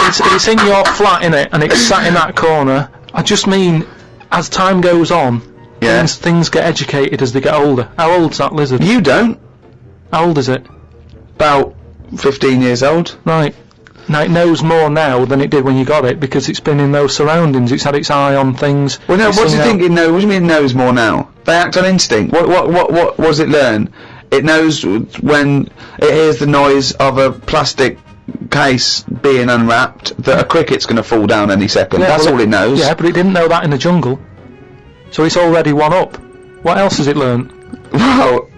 it's in your flat, innit, and it's sat in that corner. I just mean, as time goes on, things get educated as they get older. How old's that lizard? You don't. How old is it? About 15 years old. Right. Now it knows more now than it did when you got it because it's been in those surroundings. It's had its eye on things. Well, no. What do you think it knows? What do you mean it knows more now? They act on instinct. What does it learn? It knows when it hears the noise of a plastic case being unwrapped that a cricket's going to fall down any second. That's all it knows. Yeah, but it didn't know that in the jungle. So it's already one up. What else has it learned? Well,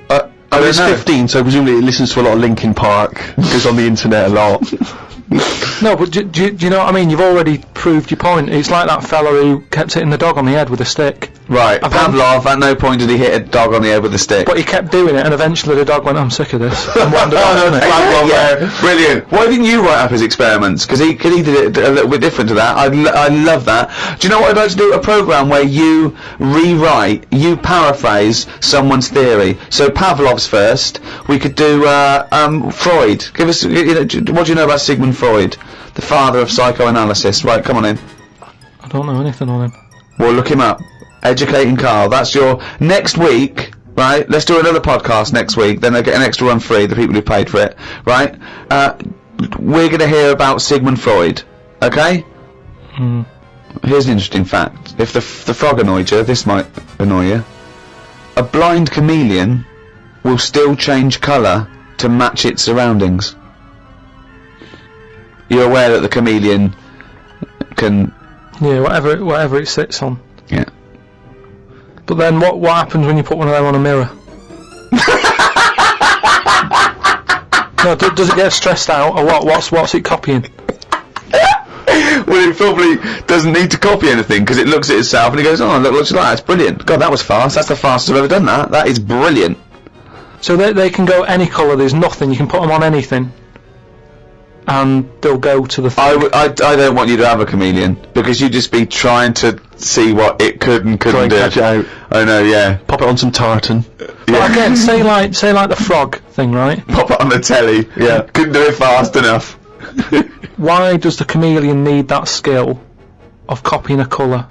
I mean, it's 15, so presumably it listens to a lot of Linkin Park, goes on the internet a lot. No, but do you know what I mean? You've already proved your point. It's like that fella who kept hitting the dog on the head with a stick. Right, Pavlov, at no point did he hit a dog on the head with a stick. But he kept doing it, and eventually the dog went, I'm sick of this. And wound up, yeah, brilliant. Why didn't you write up his experiments? Because he did it a little bit different to that. I love that. Do you know what I'd like to do? A programme where you you paraphrase someone's theory. So Pavlov's first. We could do Freud. Give us, what do you know about Sigmund Freud, the father of psychoanalysis? Right, come on in. I don't know anything on him. Well, look him up. Educating Carl. That's your next week, right? Let's do another podcast next week. Then I get an extra one free. The people who paid for it, right? We're going to hear about Sigmund Freud. Okay. Here's an interesting fact. If the frog annoyed you, this might annoy you. A blind chameleon will still change colour to match its surroundings. You're aware that the chameleon can... Yeah, whatever it sits on. Yeah. But then what happens when you put one of them on a mirror? No, does it get stressed out, or what? What's it copying? Well, it probably doesn't need to copy anything, because it looks at itself and it goes, oh, look, looks like that. That's brilliant. God, that was fast. That's the fastest I've ever done that. That is brilliant. So they can go any colour, there's nothing, you can put them on anything, and they'll go to the thing. I don't want you to have a chameleon, because you'd just be trying to see what it could and couldn't do. Catch it out. I know, yeah. Pop it on some tartan. But again, say like the frog thing, right? Pop it on the telly. Yeah. Couldn't do it fast enough. Why does the chameleon need that skill of copying a colour?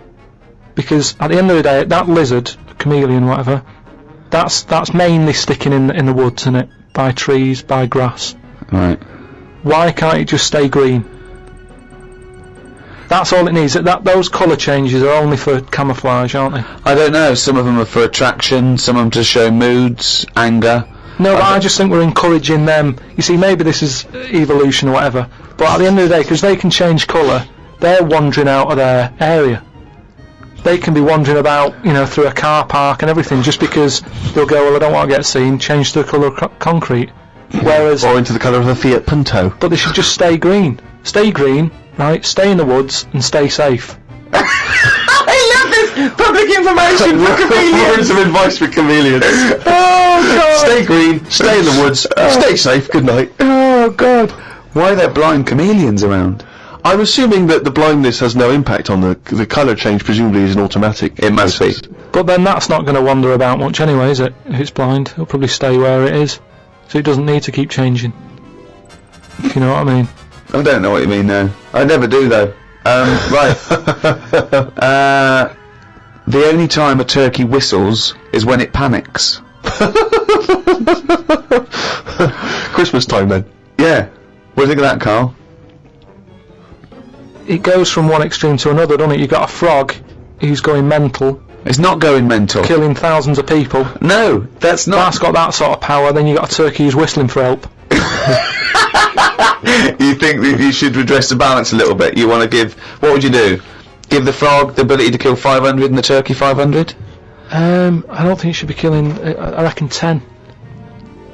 Because at the end of the day, that lizard, chameleon, whatever, that's mainly sticking in the woods, isn't it? By trees, by grass. Right. Why can't it just stay green? That's all it needs. Those colour changes are only for camouflage, aren't they? I don't know. Some of them are for attraction. Some of them to show moods, anger. No, but I just think we're encouraging them. You see, maybe this is evolution or whatever, but at the end of the day, because they can change colour, they're wandering out of their area. They can be wandering about, through a car park and everything, just because they'll go, well, I don't want to get seen, change the colour of concrete. Whereas... Or into the colour of a Fiat Punto. But they should just stay green. Stay green, right, stay in the woods, and stay safe. I love this public information for chameleons. Words of advice for chameleons. Oh, God. Stay green, stay in the woods, stay safe, good night. Oh, God. Why are there blind chameleons around? I'm assuming that the blindness has no impact on the colour change, presumably is an automatic. It must be. But then that's not going to wander about much anyway, is it? If it's blind, it'll probably stay where it is. So it doesn't need to keep changing. If you know what I mean. I don't know what you mean, no. I never do, though. Right. The only time a turkey whistles is when it panics. Christmas time, then. Yeah. What do you think of that, Carl? It goes from one extreme to another, doesn't it? You've got a frog who's going mental. It's not going mental. Killing thousands of people. No, that's not. That's got that sort of power. Then you've got a turkey who's whistling for help. You think that you should redress the balance a little bit? You want to give... What would you do? Give the frog the ability to kill 500 and the turkey 500? I don't think it should be killing... I reckon 10.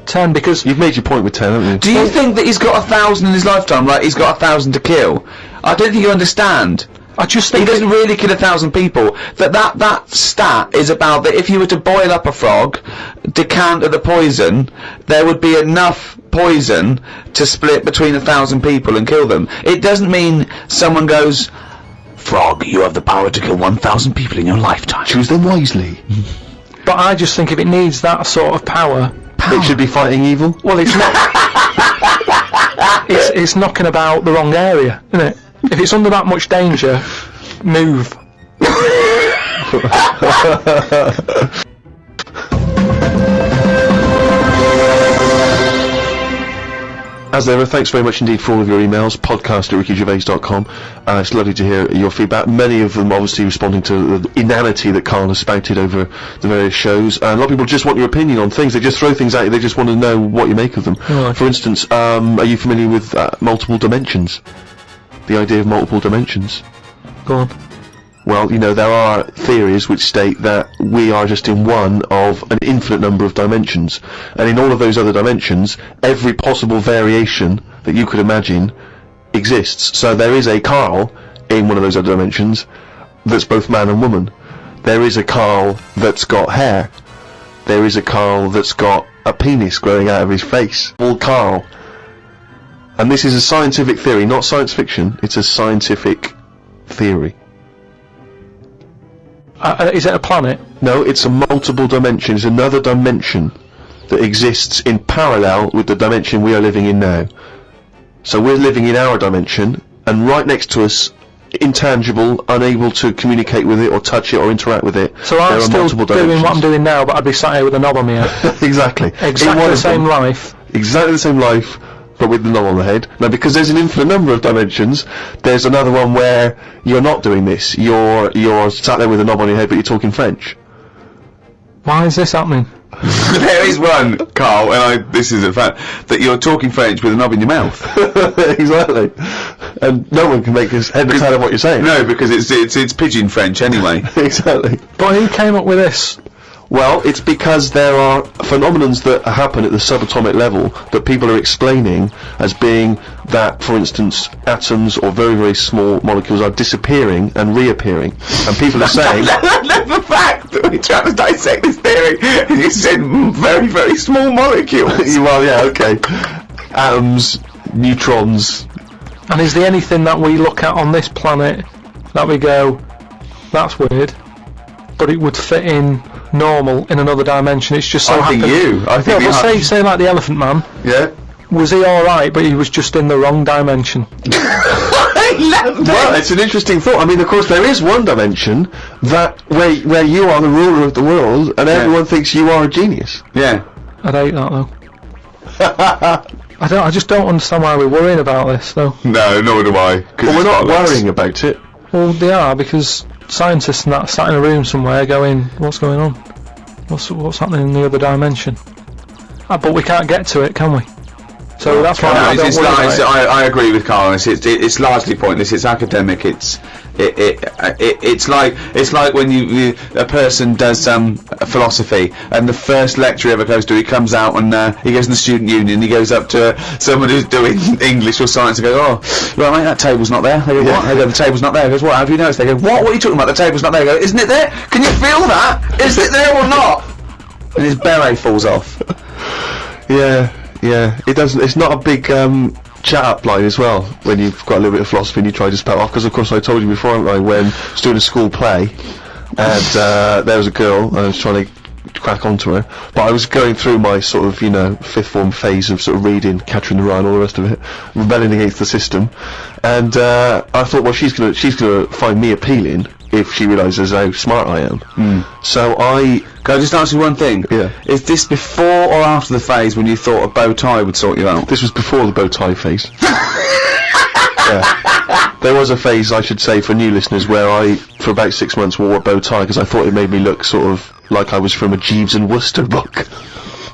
10, because... You've made your point with 10, haven't you? Do you think that he's got 1,000 in his lifetime, right? He's got 1,000 to kill. I don't think you understand. I just think... He doesn't really kill 1,000 people. That stat is about that if you were to boil up a frog, decant of the poison, there would be enough poison to split between 1,000 people and kill them. It doesn't mean someone goes, frog, you have the power to kill 1,000 people in your lifetime. Choose them wisely. But I just think if it needs that sort of power... It should be fighting evil? Well, it's not... it's knocking about the wrong area, isn't it? If it's under that much danger, move. As ever, thanks very much indeed for all of your emails, podcast@rickygervais.com. It's lovely to hear your feedback. Many of them obviously responding to the inanity that Carl has spouted over the various shows. And a lot of people just want your opinion on things. They just throw things at you. They just want to know what you make of them. Right. For instance, are you familiar with multiple dimensions? The idea of multiple dimensions? Go on. Well, you know, there are theories which state that we are just in one of an infinite number of dimensions. And in all of those other dimensions, every possible variation that you could imagine exists. So there is a Carl in one of those other dimensions that's both man and woman. There is a Carl that's got hair. There is a Carl that's got a penis growing out of his face. All Carl. And this is a scientific theory, not science fiction. It's a scientific theory. Is it a planet? No, it's a multiple dimension. It's another dimension that exists in parallel with the dimension we are living in now. So we're living in our dimension, and right next to us, intangible, unable to communicate with it or touch it or interact with it. So I'm still doing what I'm doing now, but I'd be sat here with a knob on my head. Exactly. Exactly the same life. Exactly the same life, but with the knob on the head. Now, because there's an infinite number of dimensions, there's another one where you're not doing this. You're sat there with a knob on your head, but you're talking French. Why is this happening? There is one, Carl, and this is a fact, that you're talking French with a knob in your mouth. Exactly. And no one can make his head or tail of what you're saying. No, because it's pidgin French anyway. Exactly. But who came up with this? Well, it's because there are phenomenons that happen at the subatomic level that people are explaining as being that, for instance, atoms or very, very small molecules are disappearing and reappearing. And people are saying... The fact that we're trying to dissect this theory, and you said very, very small molecules. Well, yeah, okay. Atoms, neutrons... And is there anything that we look at on this planet that we go, that's weird, but it would fit in normal in another dimension? It's just so I think say like the Elephant Man. Yeah. Was he alright, but he was just in the wrong dimension? Well, it's an interesting thought. I mean, of course, there is one dimension that where you are the ruler of the world, and everyone thinks you are a genius. Yeah. I'd hate that though. I just don't understand why we're worrying about this though. No, nor do I. Well, we're not worrying about it. Well, they are, because scientists and that sat in a room somewhere going, what's going on? What's happening in the other dimension? But we can't get to it, can we? So that's why I don't worry about it. I agree with Carl. It's largely pointless. It's academic. It's like when a person does philosophy, and the first lecture he ever goes to, he comes out and he goes in the student union. He goes up to someone who's doing English or science and goes, "Oh, right, mate, that table's not there." They go, "What?" They go, "The table's not there." He goes, "What? Have you noticed?" They go, "What? What are you talking about? The table's not there." He goes, "Isn't it there? Can you feel that? Is it there or not?" And his beret falls off. Yeah, it doesn't. It's not a big chat up line as well when you've got a little bit of philosophy and you try to spout off. Because of course I told you before, haven't I, when I was doing a school play and there was a girl and I was trying to crack onto her, but I was going through my sort of, you know, fifth form phase of sort of reading Catcher in the Rye and all the rest of it, rebelling against the system, and I thought, well, she's gonna find me appealing if she realises how smart I am. So Can I just ask you one thing? Yeah. Is this before or after the phase when you thought a bow tie would sort you out? This was before the bow tie phase. Yeah. There was a phase, I should say, for new listeners, where I, for about 6 months, wore a bow tie because I thought it made me look sort of like I was from a Jeeves and Wooster book.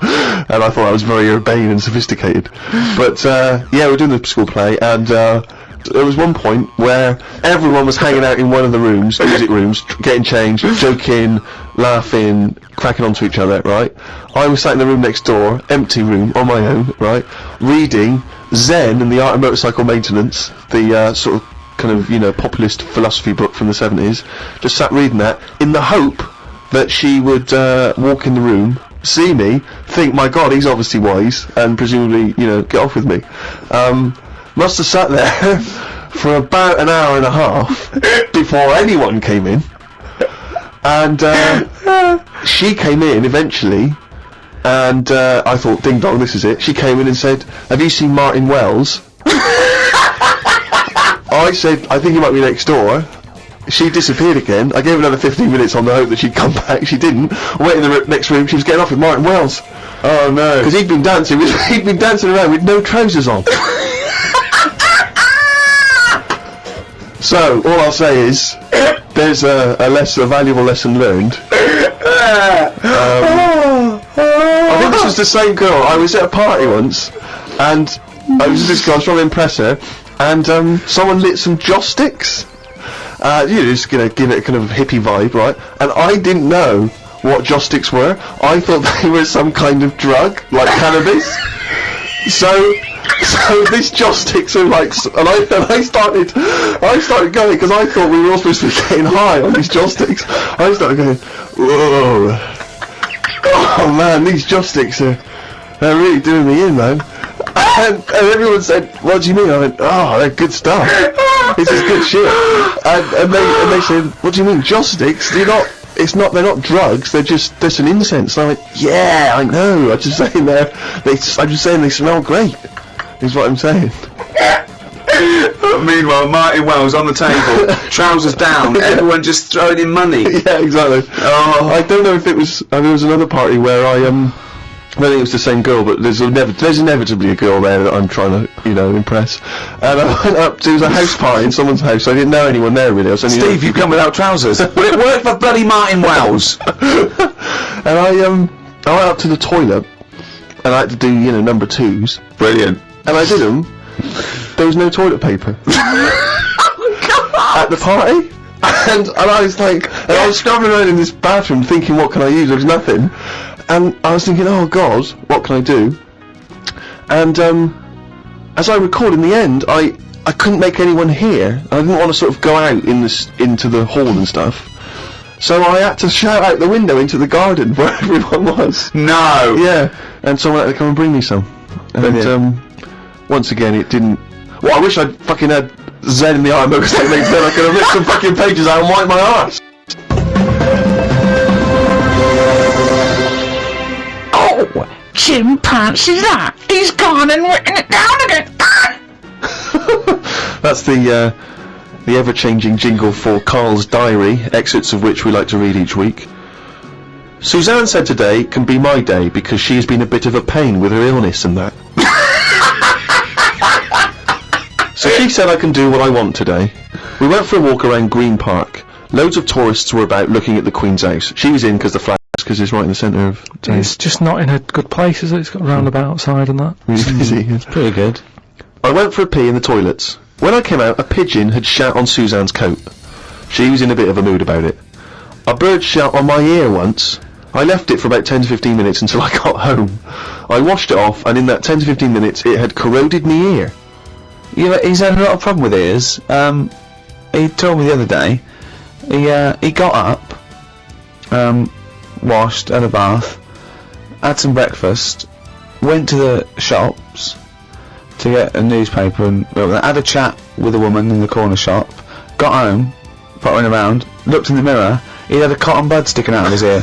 And I thought I was very urbane and sophisticated. But, yeah, we're doing the school play, and there was one point where everyone was hanging out in one of the rooms, music rooms, getting changed, joking, laughing, cracking onto each other, right? I was sat in the room next door, empty room, on my own, right? Reading Zen and the Art of Motorcycle Maintenance, the sort of kind of, you know, populist philosophy book from the 70s. Just sat reading that in the hope that she would walk in the room, see me, think, my God, he's obviously wise, and presumably, you know, get off with me. Must have sat there for about an hour and a half before anyone came in, and she came in eventually, and I thought, ding dong, this is it. She came in and said, "Have you seen Martin Wells?" I said, I think he might be next door. She disappeared again. I gave her another 15 minutes on the hope that she'd come back. She didn't. I went in the next room. She was getting off with Martin Wells. Oh no. Because he'd been dancing around with no trousers on. So, all I'll say is, there's a valuable lesson learned. I think this was the same girl. I was at a party once, and I was with this girl, I was trying to impress her, and someone lit some joss sticks. Just gonna give it a kind of hippie vibe, right? And I didn't know what joss sticks were. I thought they were some kind of drug, like cannabis. So these joss sticks are like, and I started going, because I thought we were all supposed to be getting high on these joss sticks. I started going, whoa. Oh man, these joss sticks they're really doing me in, man. And everyone said, what do you mean? I went, oh, they're good stuff. This is good shit. And they said, what do you mean, joss sticks? They're not drugs, they're some incense. And I went, yeah, I know, I'm just saying they smell great, is what I'm saying. Meanwhile, Martin Wells on the table, trousers down, everyone just throwing in money. Yeah, exactly. Oh. I don't know if it was, there was another party where I don't think it was the same girl, but there's inevitably a girl there that I'm trying to, impress. And I went up to, it was a house party in someone's house, so I didn't know anyone there really. I was only Steve, you come without trousers. Will it work for bloody Martin Wells? And I went up to the toilet, and I had to do, number 2s. Brilliant. And I did them. There was no toilet paper. At the party. And I was like, and I was scrubbing around in this bathroom thinking, what can I use? There was nothing. And I was thinking, oh God, what can I do? And as I recall, in the end, I couldn't make anyone hear. I didn't want to sort of go out into the hall and stuff. So I had to shout out the window into the garden where everyone was. No. Yeah. And someone had to come and bring me some. And once again, it didn't. Well, I wish I'd fucking had Zen in the Iron Book technique, then I could have ripped some fucking pages out and wiped my arse. Oh, chimpanzee that! He's gone and written it down again! That's the ever-changing jingle for Carl's diary, excerpts of which we like to read each week. Suzanne said today can be my day because she has been a bit of a pain with her illness and that. So she said I can do what I want today. We went for a walk around Green Park. Loads of tourists were about looking at the Queen's house. She was in because the flag, because it's right in the centre of town. It's just not in a good place, is it? It's got a roundabout outside and that. Really busy. It's pretty good. I went for a pee in the toilets. When I came out, a pigeon had shat on Suzanne's coat. She was in a bit of a mood about it. A bird shat on my ear once. I left it for about 10 to 15 minutes until I got home. I washed it off, and in that 10 to 15 minutes, it had corroded my ear. Yeah, he's had a lot of problem with ears. He told me the other day, he got up, washed, had a bath, had some breakfast, went to the shops to get a newspaper and had a chat with a woman in the corner shop, got home, pottering around, looked in the mirror, he had a cotton bud sticking out of his ear.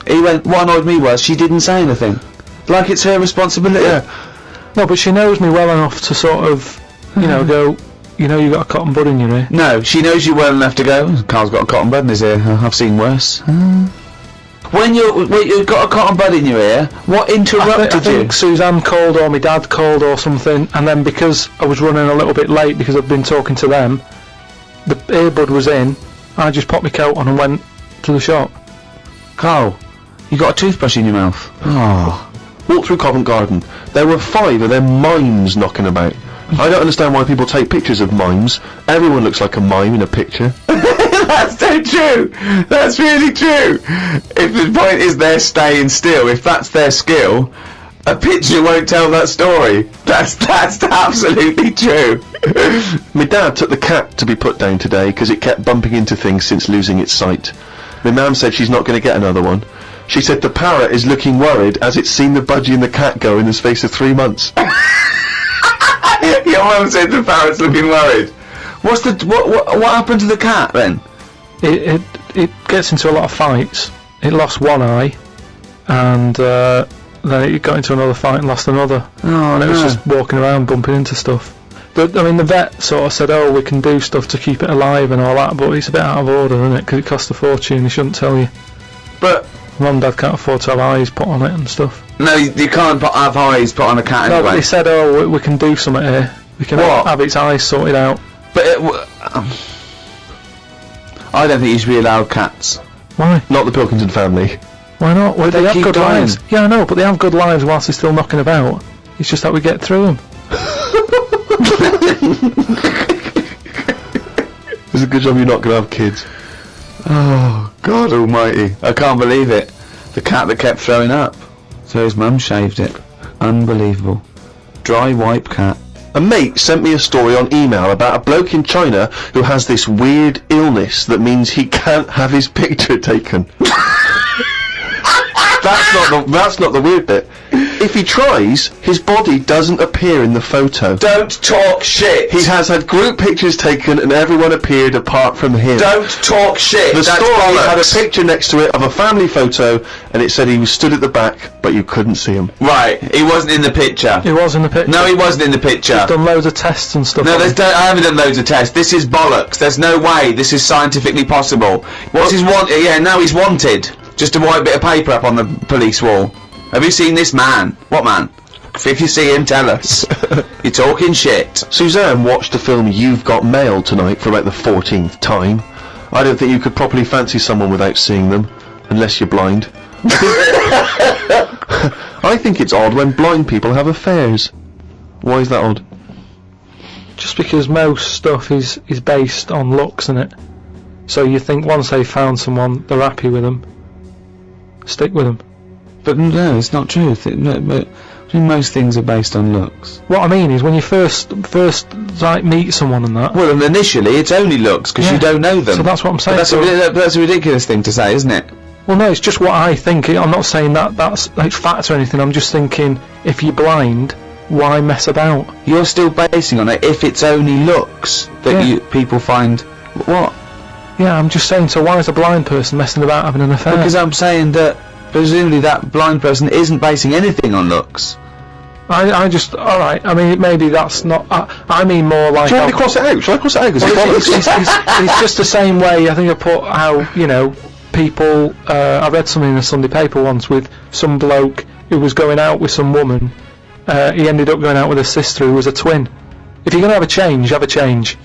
He went, what annoyed me was she didn't say anything. Like it's her responsibility. Yeah. No, but she knows me well enough to sort of, go, you got a cotton bud in your ear. No, she knows you well enough to go, Carl's got a cotton bud in his ear, I've seen worse. When you've got a cotton bud in your ear, what interrupted I think Suzanne called or my dad called or something, and then because I was running a little bit late because I'd been talking to them, the earbud was in, I just popped my coat on and went to the shop. Carl, you got a toothbrush in your mouth. Oh. Walked through Covent Garden. There were 5 of them mimes knocking about. I don't understand why people take pictures of mimes. Everyone looks like a mime in a picture. That's so true. That's really true. If the point is they're staying still, if that's their skill, a picture won't tell that story. That's absolutely true. My dad took the cat to be put down today because it kept bumping into things since losing its sight. My mum said she's not going to get another one. She said the parrot is looking worried as it's seen the budgie and the cat go in the space of 3 months. Your mum said the parrot's looking worried. What happened to the cat then? It gets into a lot of fights. It lost one eye, and then it got into another fight and lost another. Oh, and it was just walking around bumping into stuff. But I mean, the vet sort of said, "Oh, we can do stuff to keep it alive and all that," but it's a bit out of order, isn't it? Because it costs a fortune. They shouldn't tell you. But Mum and Dad can't afford to have eyes put on it and stuff. no, you can't have eyes put on a cat No, but anyway. they said, "Oh, we can do something here. We can What? have its eyes sorted out." But I don't think you should be allowed cats. Why? Not the Pilkington family. Why not? Well, But they they have keep good dying. lives. Yeah, I know, but they have good lives whilst they're still knocking about. It's just that we get through them. It's a good job you're not going to have kids. Oh, God almighty. I can't believe it. The cat that kept throwing up. So his mum shaved it. Unbelievable. Dry wipe cat. A mate sent me a story on email about a bloke in China who has this weird illness that means he can't have his picture taken. That's not the weird bit. If he tries, his body doesn't appear in the photo. Don't talk shit. He has had group pictures taken and everyone appeared apart from him. Don't talk shit. The That's story had a bollocks. picture next to it of a family photo and it said he was stood at the back but you couldn't see him. Right, he wasn't in the picture. It was in the picture. No, he wasn't in the picture. Done loads of tests and stuff. No, on it. I haven't done loads of tests. This is bollocks. There's no way this is scientifically possible. What's his want? Yeah, now he's wanted. Just a white bit of paper up on the police wall. Have you seen this man? What man? If you see him, tell us. You're talking shit. Suzanne watched the film You've Got Mail tonight for about the 14th time. I don't think you could properly fancy someone without seeing them, unless you're blind. I think it's odd when blind people have affairs. Why is that odd? Just because most stuff is based on looks, isn't it? So you think once they've found someone, they're happy with them. Stick with them. But no, it's not true. Most things are based on looks. What I mean is when you first like meet someone and that. Well, and initially it's only looks because Yeah. you don't know them. So that's what I'm saying. But that's a ridiculous thing to say, isn't it? Well, no, it's just what I think. I'm not saying that's like fact or anything. I'm just thinking if you're blind, why mess about? You're still basing on it if it's only looks that Yeah. people find. What? Yeah, I'm just saying. So why is a blind person messing about having an affair? Because I'm saying that presumably that blind person isn't basing anything on looks. I just alright. I mean, maybe that's not. I mean more like. Do you want me to cross it out? Shall I cross it out? 'Cause Well, it's bollocks. it's just the same way. I think I put how people. I read something in a Sunday paper once with some bloke who was going out with some woman. He ended up going out with a sister who was a twin. If you're gonna have a change, have a change.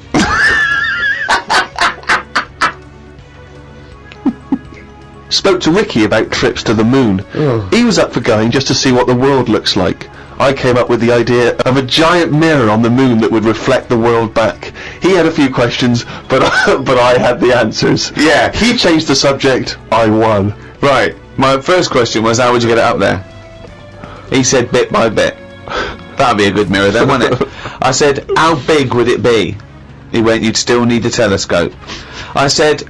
Spoke to Ricky about trips to the moon. He was up for going just to see what the world looks like. I came up with the idea of a giant mirror on the moon that would reflect the world back. He had a few questions, but I had the answers. Yeah. He changed the subject. I won. Right. My first question was, how would you get it up there? He said bit by bit. That'd be a good mirror then, wouldn't it? I said, how big would it be? He went, you'd still need a telescope. I said,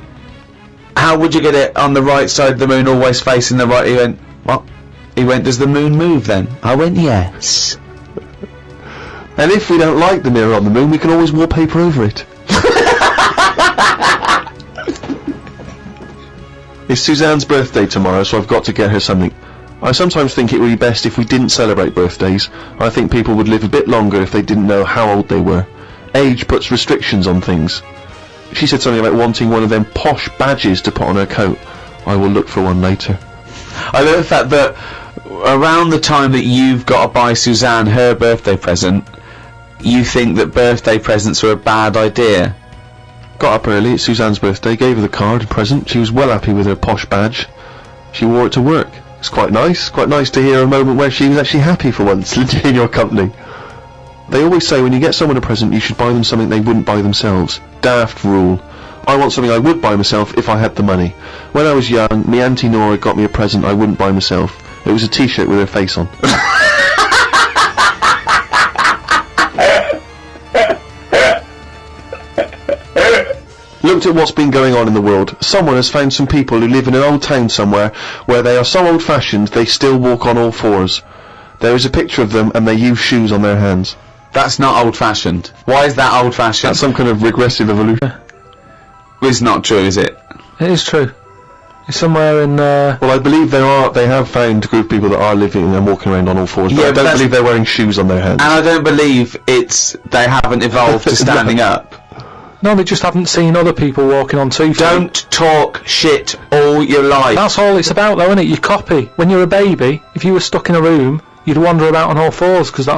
how would you get it on the right side of the moon, always facing the right? He went, what? He went, does the moon move then? I went, yes. And if we don't like the mirror on the moon, we can always wallpaper over it. It's Suzanne's birthday tomorrow, so I've got to get her something. I sometimes think it would be best if we didn't celebrate birthdays. I think people would live a bit longer if they didn't know how old they were. Age puts restrictions on things. She said something about wanting one of them posh badges to put on her coat. I will look for one later. I love the fact that around the time that you've got to buy Suzanne her birthday present, you think that birthday presents are a bad idea. Got up early, it's Suzanne's birthday, gave her the card and present. She was well happy with her posh badge. She wore it to work. It's quite nice to hear a moment where she was actually happy for once in your company. They always say when you get someone a present you should buy them something they wouldn't buy themselves. Daft rule. I want something I would buy myself if I had the money. When I was young, me Auntie Nora got me a present I wouldn't buy myself. It was a t-shirt with her face on. Looked at what's been going on in the world. Someone has found some people who live in an old town somewhere where they are so old-fashioned they still walk on all fours. There is a picture of them and they use shoes on their hands. That's not old-fashioned. Why is that old-fashioned? That's some kind of regressive evolution. It's not true, is it? It is true. It's somewhere in. Well, I believe they have found a group of people that are living and walking around on all fours, but Yeah, I but don't that's- believe they're wearing shoes on their hands. And I don't believe they haven't evolved to standing up. No, they just haven't seen other people walking on 2 feet. Don't talk shit all your life. That's all it's about, though, isn't it? You copy. When you're a baby, if you were stuck in a room, you'd wander about on all fours because